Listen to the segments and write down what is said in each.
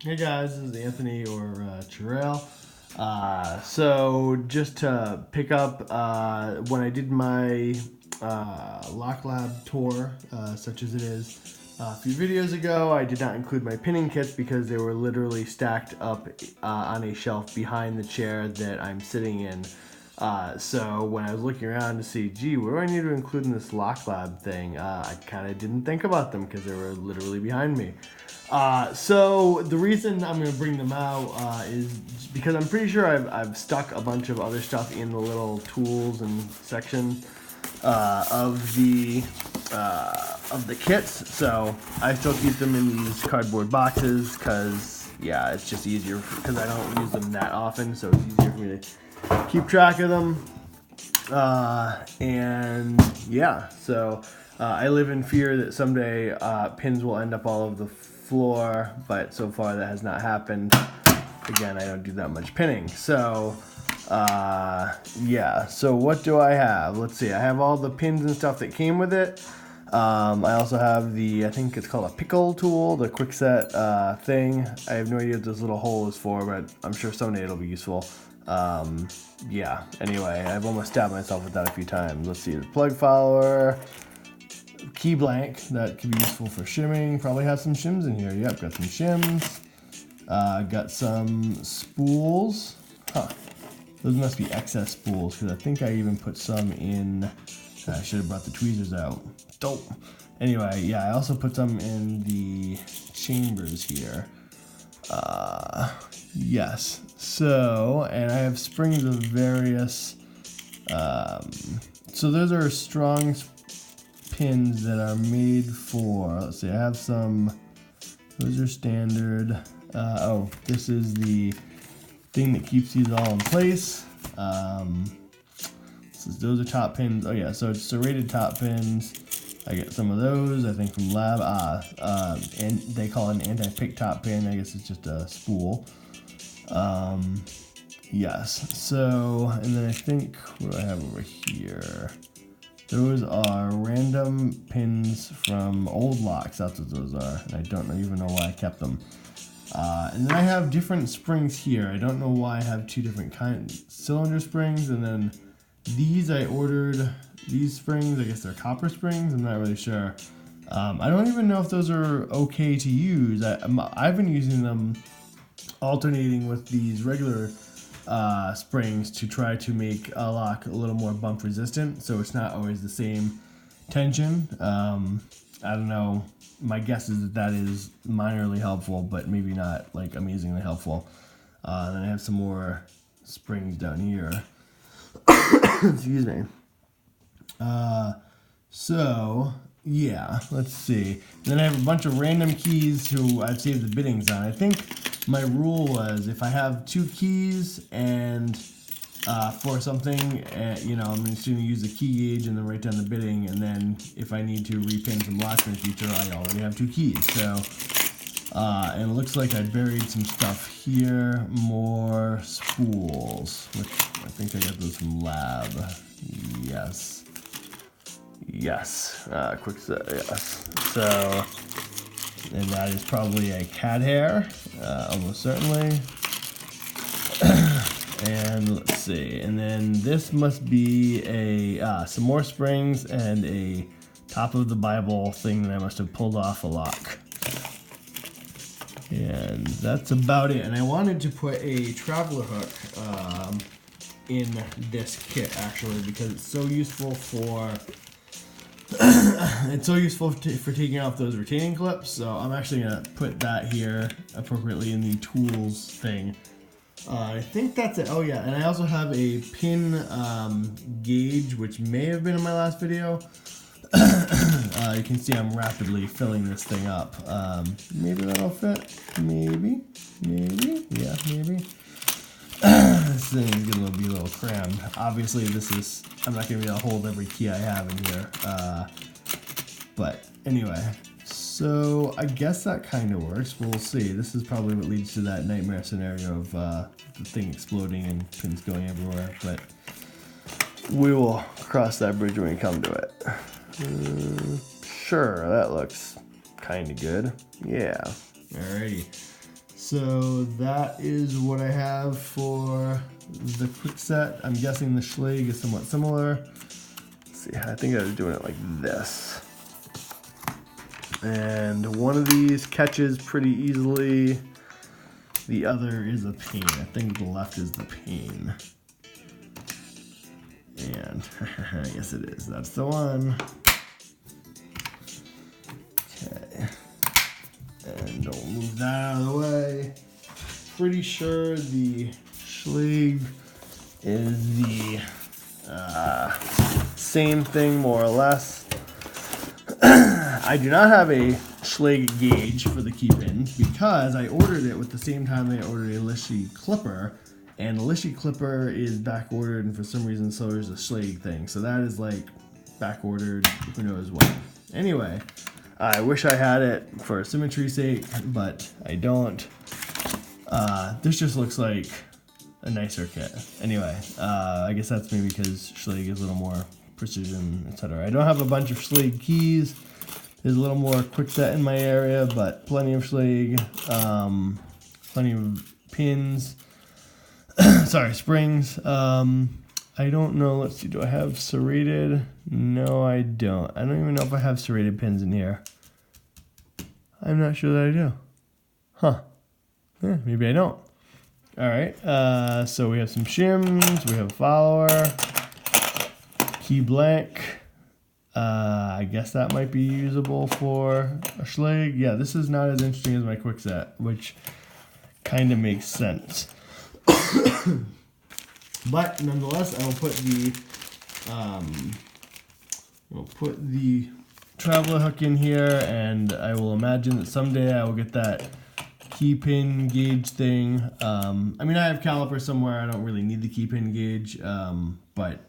Hey guys, this is Anthony or Terrell. So just to pick up, when I did my Lock Lab tour, such as it is, a few videos ago, I did not include my pinning kits because they were literally stacked up on a shelf behind the chair that I'm sitting in. So when I was looking around to see, gee, what do I need to include in this Lock Lab thing? I kind of didn't think about them because they were literally behind me. So the reason I'm going to bring them out is because I'm pretty sure I've stuck a bunch of other stuff in the little tools and section of the kits. So I still keep them in these cardboard boxes because, yeah, it's just easier because I don't use them that often. So it's easier for me to keep track of them. And yeah, so I live in fear that someday pins will end up all over the floor, but so far that has not happened. Again, I don't do that much pinning. So yeah, so what do I have? Let's see, I have all the pins and stuff that came with it. I also have I think it's called a pickle tool, the Kwikset thing. I have no idea what this little hole is for, but I'm sure someday it'll be useful. Yeah, anyway, I've almost stabbed myself with that a few times. Let's see, the plug follower, key blank, that could be useful for shimming. Probably has some shims in here. Yep, got some shims. Got some spools. Huh, those must be excess spools because I think I even put some in. I should have brought the tweezers out. Dope. Anyway, yeah, I also put some in the chambers here. Yes. So, and I have springs of various. So those are strong pins that are made for. Let's see. I have some. Those are standard. Oh, this is the thing that keeps these all in place. Those are top pins. Oh yeah, so it's serrated top pins. I get some of those, I think from Lab. And they call it an anti-pick top pin. I guess it's just a spool. Yes. So, and then I think what do I have over here? Those are random pins from old locks. That's what those are. And I don't even know why I kept them. And then I have different springs here. I don't know why I have two different kinds, cylinder springs, and then these I ordered. These springs, I guess they're copper springs. I'm not really sure. I don't even know if those are okay to use. I've been using them alternating with these regular springs to try to make a lock a little more bump resistant, so it's not always the same tension. I don't know. My guess is that is minorly helpful, but maybe not like amazingly helpful. Then I have some more springs down here. Excuse me. So yeah, let's see. And then I have a bunch of random keys who I've saved the biddings on. I think my rule was if I have two keys and for something, I'm just going to use the key gauge and then write down the bidding. And then if I need to repin some locks in the future, I already have two keys. So, and it looks like I buried some stuff here. More spools, which I think I got those from Lab. Yes. Yes. Kwikset, yes. So, and that is probably a cat hair, almost certainly. And let's see, and then this must be some more springs and a top of the Bible thing that I must have pulled off a lock. And that's about it. And I wanted to put a traveler hook in this kit actually because it's so useful for for taking off those retaining clips. So I'm actually gonna put that here appropriately in the tools thing. I think that's it. Oh yeah, and I also have a pin gauge, which may have been in my last video. You can see I'm rapidly filling this thing up. Maybe that'll fit. Maybe. Yeah, maybe. This thing is gonna be a little crammed. Obviously, I'm not gonna be able to hold every key I have in here. But anyway. So I guess that kind of works. We'll see. This is probably what leads to that nightmare scenario of the thing exploding and pins going everywhere. But we will cross that bridge when we come to it. Sure, that looks kind of good. Yeah. Alrighty. so that is what I have for the quick set. I'm guessing the Schlage is somewhat similar. Let's see, I think I was doing it like this. And one of these catches pretty easily. The other is a pain. I think the left is the pain. And yes it is, that's the one. Okay. And don't move that out of the way. Pretty sure the Schlage is the same thing more or less. I do not have a Schlage gauge for the key pins because I ordered it with the same time I ordered a Lishi clipper, and the Lishi clipper is back ordered, and for some reason so is the Schlage thing. So that is like back ordered, who knows what. Anyway, I wish I had it for symmetry's sake, but I don't. This just looks like a nicer kit. Anyway, I guess that's maybe because Schlage is a little more precision, etc. I don't have a bunch of Schlage keys. There's a little more quick set in my area, but plenty of Schlage, plenty of pins. Sorry, springs. I don't know. Let's see. Do I have serrated? No, I don't. I don't even know if I have serrated pins in here. I'm not sure that I do. Huh. Yeah, maybe I don't. All right. So we have some shims. We have a follower. Key blank. I guess that might be usable for a Schlage. Yeah, this is not as interesting as my quick set, which kind of makes sense. But nonetheless, I will put the traveler hook in here, and I will imagine that someday I will get that key pin gauge thing. I mean, I have caliper somewhere. I don't really need the key pin gauge, but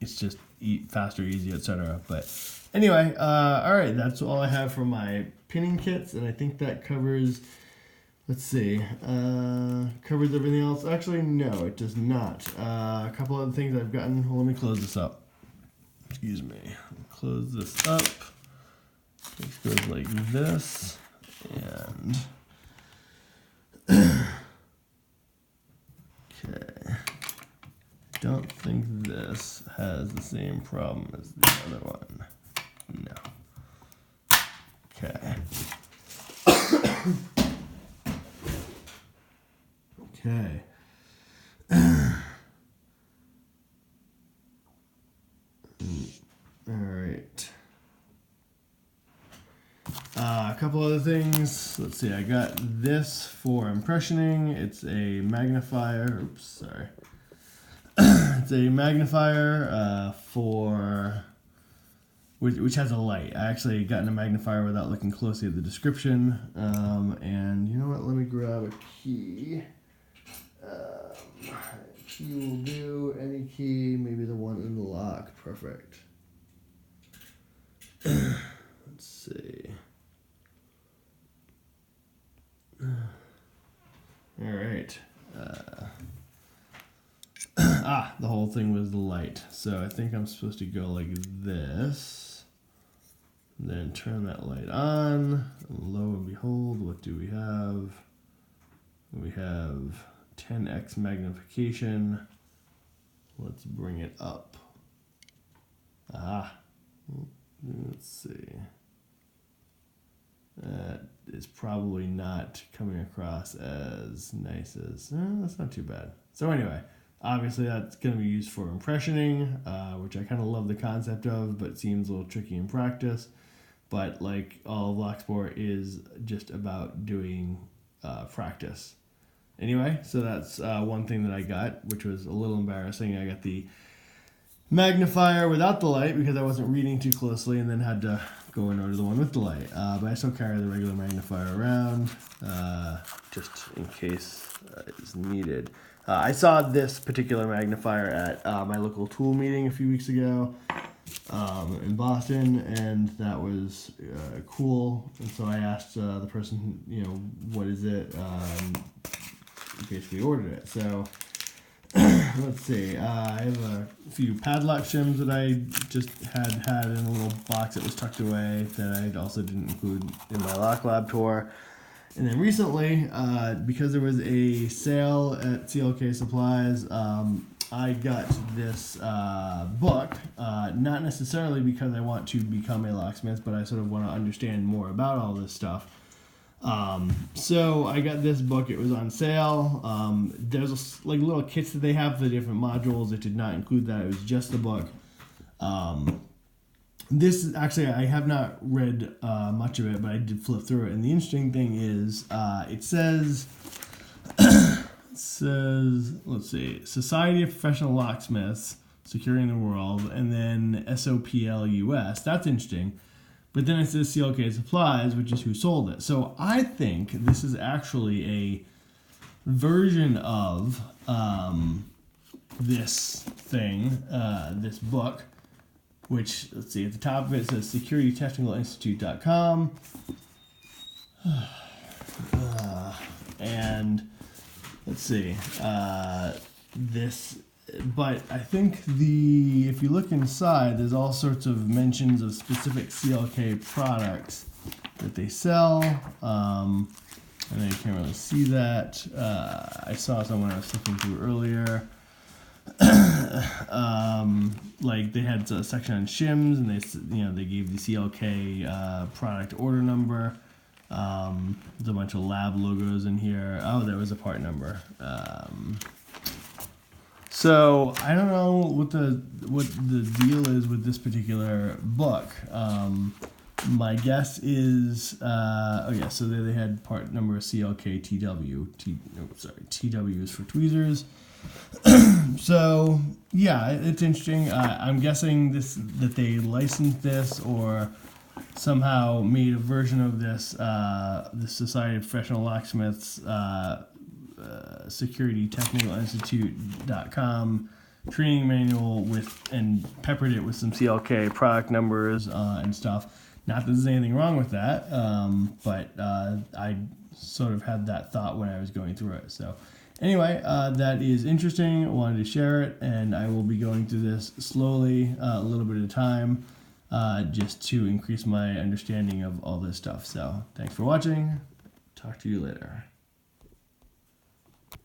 it's just faster, easier, etc. But anyway, all right, that's all I have for my pinning kits, and I think that covers. Let's see, covers everything else. Actually, no, it does not. A couple other things I've gotten. Well, let me close this up. Excuse me. Close this up. This goes like this, and okay. Don't think this has the same problem as the other one. No. Okay. Okay. All right. A couple other things. Let's see. I got this for impressioning. It's a magnifier. Oops, sorry. It's a magnifier for which has a light. I actually got a magnifier without looking closely at the description. And you know what? Let me grab a key. Key will do. Any key, maybe the one in the lock. Perfect. Let's see. All right. The whole thing was the light. So I think I'm supposed to go like this. Then turn that light on. Lo and behold, what do we have? We have 10x magnification. Let's bring it up. Let's see. That is probably not coming across as nice as, that's not too bad. So anyway, obviously that's going to be used for impressioning, which I kind of love the concept of, but seems a little tricky in practice. But like all of Locksport is just about doing practice. Anyway, so that's one thing that I got, which was a little embarrassing. I got the magnifier without the light because I wasn't reading too closely, and then had to go and order the one with the light. But I still carry the regular magnifier around just in case it's needed. I saw this particular magnifier at my local tool meeting a few weeks ago in Boston, and that was cool. And so I asked the person, what is it? Basically ordered it. So let's see. I have a few padlock shims that I just had in a little box that was tucked away that I also didn't include in my Lock Lab tour. And then recently, because there was a sale at CLK Supplies, I got this book, not necessarily because I want to become a locksmith, but I sort of want to understand more about all this stuff. So I got this book. It was on sale. There's like little kits that they have for the different modules. It did not include that. It was just the book. This actually, I have not read much of it, but I did flip through it. And the interesting thing is, it says, let's see, Society of Professional Locksmiths Securing the World, and then SOPL US. That's interesting. But then it says CLK Supplies, which is who sold it. So I think this is actually a version of this thing, this book, which, let's see, at the top of it says securitytechnicalinstitute.com. And let's see, this, but I think if you look inside, there's all sorts of mentions of specific CLK products that they sell. And you can't really see that. I saw someone I was looking through earlier. Like they had a section on shims, and they gave the CLK product order number. There's a bunch of lab logos in here. Oh, there was a part number. So I don't know what the deal is with this particular book. My guess is so there they had part number CLK TW. TW is for tweezers. So yeah, it's interesting. I'm guessing that they licensed this or somehow made a version of this, the Society of Professional Locksmiths, SecurityTechnicalInstitute.com training manual and peppered it with some CLK product numbers and stuff. Not that there's anything wrong with that, but I sort of had that thought when I was going through it. So anyway, that is interesting. I wanted to share it, and I will be going through this slowly, a little bit at a time, just to increase my understanding of all this stuff. So thanks for watching. Talk to you later.